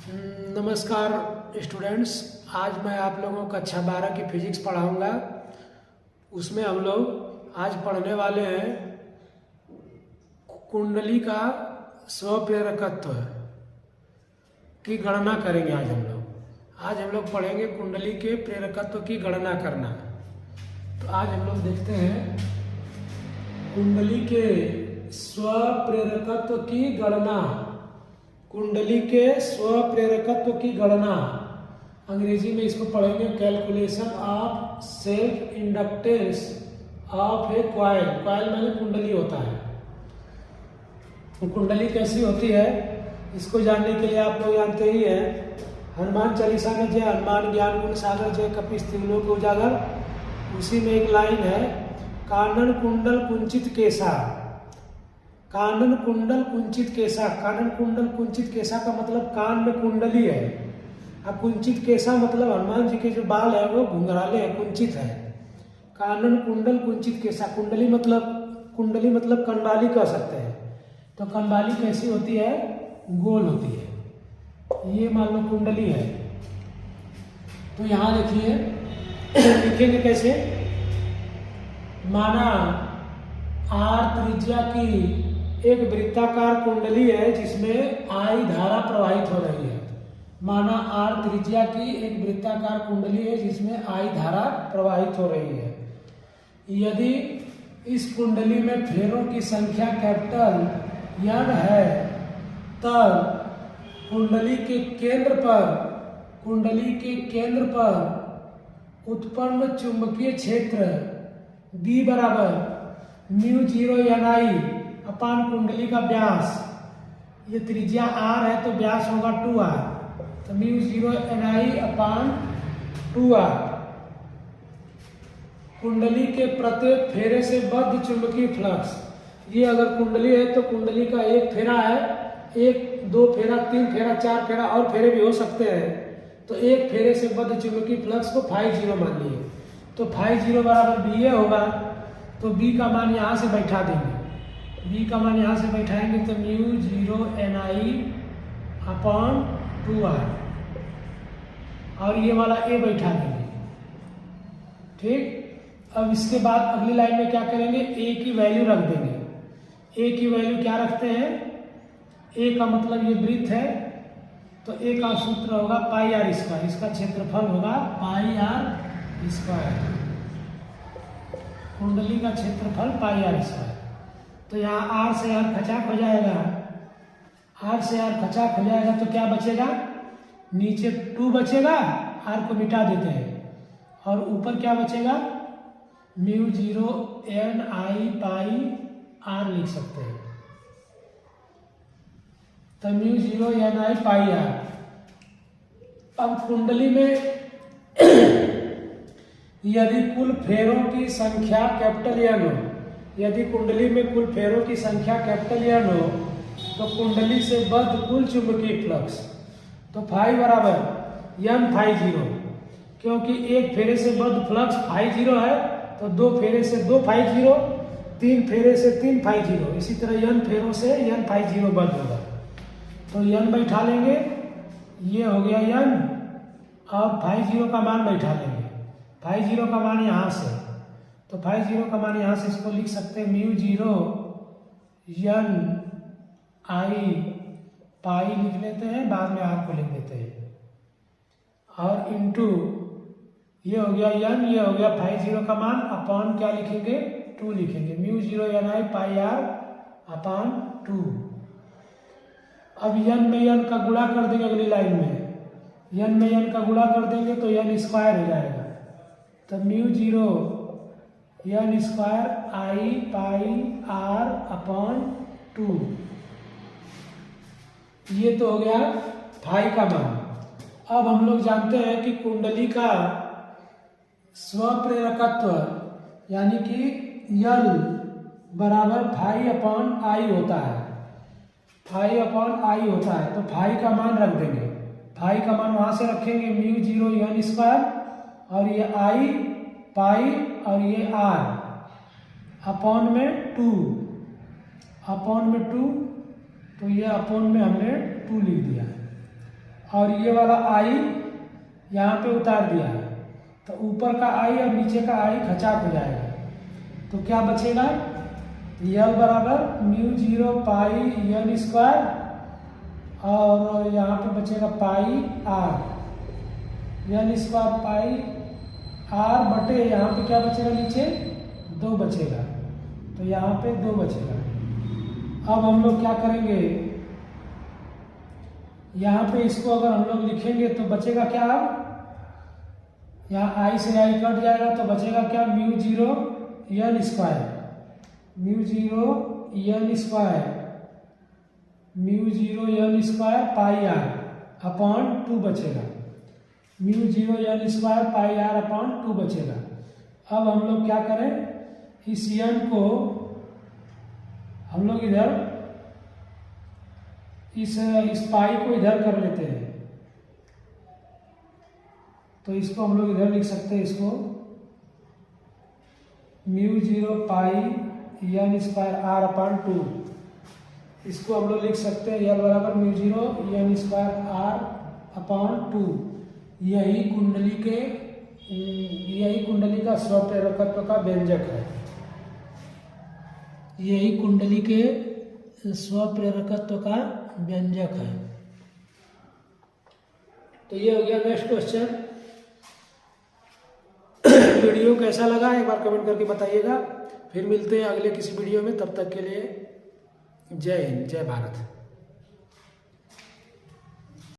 नमस्कार स्टूडेंट्स। आज मैं आप लोगों को कक्षा 12 की फिजिक्स पढ़ाऊंगा। उसमें हम लोग आज पढ़ने वाले हैं कुंडली का स्वप्रेरकत्व की गणना करेंगे। आज हम लोग पढ़ेंगे कुंडली के प्रेरकत्व की गणना करना। तो आज हम लोग देखते हैं कुंडली के स्वप्रेरकत्व की गणना। कुंडली के स्वप्रेरकत्व की गणना, अंग्रेजी में इसको पढ़ेंगे calculation of self inductance of A coil. Coil माने कुंडली होता है। तो कुंडली कैसी होती है इसको जानने के लिए आप लोग जानते ही हैं, हनुमान चालीसा में जय हनुमान ज्ञान गुण सागर जय कपीस तिलों को उजागर, उसी में एक लाइन है कानन कुंडल कुंचित केसा। कानन कुंडल कुंचित केसा, कानन कुंडल कुंचित केसा का मतलब कान में कुंडली है, और कुंचित केसा मतलब हनुमान जी के जो बाल है वो घुंघराले हैं, कुंचित है। कानन कुंडल कुंचित केसा, कुंडली मतलब कंबाली कह सकते हैं। तो कंबाली कैसी होती है? गोल होती है। ये मान लो कुंडली है। तो यहाँ देखिए लिखेंगे कैसे, माना आर त्रिज्या की एक वृत्ताकार कुंडली है जिसमें आई धारा प्रवाहित हो रही है। माना आर त्रिज्या की एक वृत्ताकार कुंडली है जिसमें आई धारा प्रवाहित हो रही है। यदि इस कुंडली में फेरों की संख्या कैपिटल एन है तब कुंडली के केंद्र पर उत्पन्न चुंबकीय क्षेत्र B बराबर μ0 Ni अपान कुंडली का व्यास, ये त्रिज्या r है तो व्यास होगा 2r, तो μ0 Ni अपान 2r। कुंडली के प्रत्येक फेरे से बद्ध चुंबकीय फ्लक्स, ये अगर कुंडली है तो कुंडली का एक फेरा है, एक दो फेरा तीन फेरा चार फेरा और फेरे भी हो सकते हैं। तो एक फेरे से बद्ध चुंबकीय फ्लक्स को φ0 मान लिए, तो φ0 बराबर BA होगा। तो B का मान यहाँ से बैठा देंगे, B का मान यहाँ से बैठाएंगे तो μ0 Ni अपॉन 2r, और ये वाला A बैठा देंगे। ठीक, अब इसके बाद अगली लाइन में क्या करेंगे, A की वैल्यू रख देंगे। A की वैल्यू क्या रखते हैं? A का मतलब ये वृत्त है, तो A का सूत्र होगा πr स्क्वायर, इसका क्षेत्रफल होगा πr स्क्वायर, कुंडली का क्षेत्रफल πr स्क्वायर। तो यहाँ r से r खचाक हो जाएगा, r से r खचाक हो जाएगा तो क्या बचेगा? नीचे 2 बचेगा, r को मिटा देते हैं, और ऊपर क्या बचेगा? μ0 Ni πr लिख सकते हैं। तो μ0 Ni πr। अब कुंडली में यदि कुल फेरों की संख्या कैपिटल N हो, यदि कुंडली में कुल फेरों की संख्या कैपिटल N हो तो कुंडली से बद्ध कुल चुंबकीय फ्लक्स, तो फाई बराबर N φ0, क्योंकि एक फेरे से बद्ध फ्लक्स φ0 है तो दो फेरे से 2 φ0, तीन फेरे से 3 φ0, इसी तरह N फेरों से N φ0 बद्ध होगा। तो N बैठा लेंगे, ये हो गया N, और φ0 का मान बैठा लेंगे। φ0 का मान यहाँ से, तो φ0 का मान यहाँ से इसको लिख सकते हैं μ0 Ni पाई लिख लेते हैं, बाद में r को लिख देते हैं, और इनटू ये हो गया N, ये हो गया φ0 का मान, अपॉन क्या लिखेंगे? 2 लिखेंगे, μ0 Ni πr अपॉन 2। अब N में N का गुणा कर देंगे, अगली लाइन में N में N का गुणा कर देंगे तो N स्क्वायर हो जाएगा, तो μ0 N square I πr upon 2। ये तो हो गया फाई का मान। अब हम लोग जानते हैं कि कुंडली का स्वप्रेरकत्व यानी कि L बराबर फाई अपॉन I होता है, फाई अपॉन I होता है। तो फाई का मान रख देंगे, फाई का मान वहां से रखेंगे μ0 N स्क्वायर, और ये I पाई और ये r अपॉन में 2, अपॉन में 2, तो ये अपॉन में हमने 2 लिख दिया। और ये वाला आई यहाँ पे उतार दिया, तो ऊपर का आई और नीचे का आई खचाक हो जाएगा। तो क्या बचेगा, यल बराबर म्यू 0 पाई एन स्क्वायर, और यहाँ पे बचेगा pi r n square pi r बटे यहाँ पे क्या बचेगा, नीचे 2 बचेगा, तो यहाँ पे 2 बचेगा। अब हम लोग क्या करेंगे, यहाँ पे इसको अगर हम लोग लिखेंगे तो बचेगा क्या, अब यहाँ आई से आई कट जाएगा तो बचेगा क्या, mu 0 N square, mu 0 N square, mu 0 N square pi R upon 2 बचेगा, mu 0 N square pi R upon 2 बचेगा। अब हम लोग क्या करें, इस एन को हम लोग इधर इस पाई को इधर कर लेते हैं, तो इसको हम लोग इधर लिख सकते हैं, इसको mu 0 pi N square R upon 2, इसको हम लोग लिख सकते हैं यल बराबर mu 0 N square R upon 2। यही कुंडली का स्वप्रेरकत्व का व्यंजक है, यही कुंडली के स्वप्रेरकत्व का व्यंजक है। तो ये हो गया नेक्स्ट क्वेश्चन। वीडियो कैसा लगा एक बार कमेंट करके बताइएगा। फिर मिलते हैं अगले किसी वीडियो में, तब तक के लिए जय हिंद, जय भारत।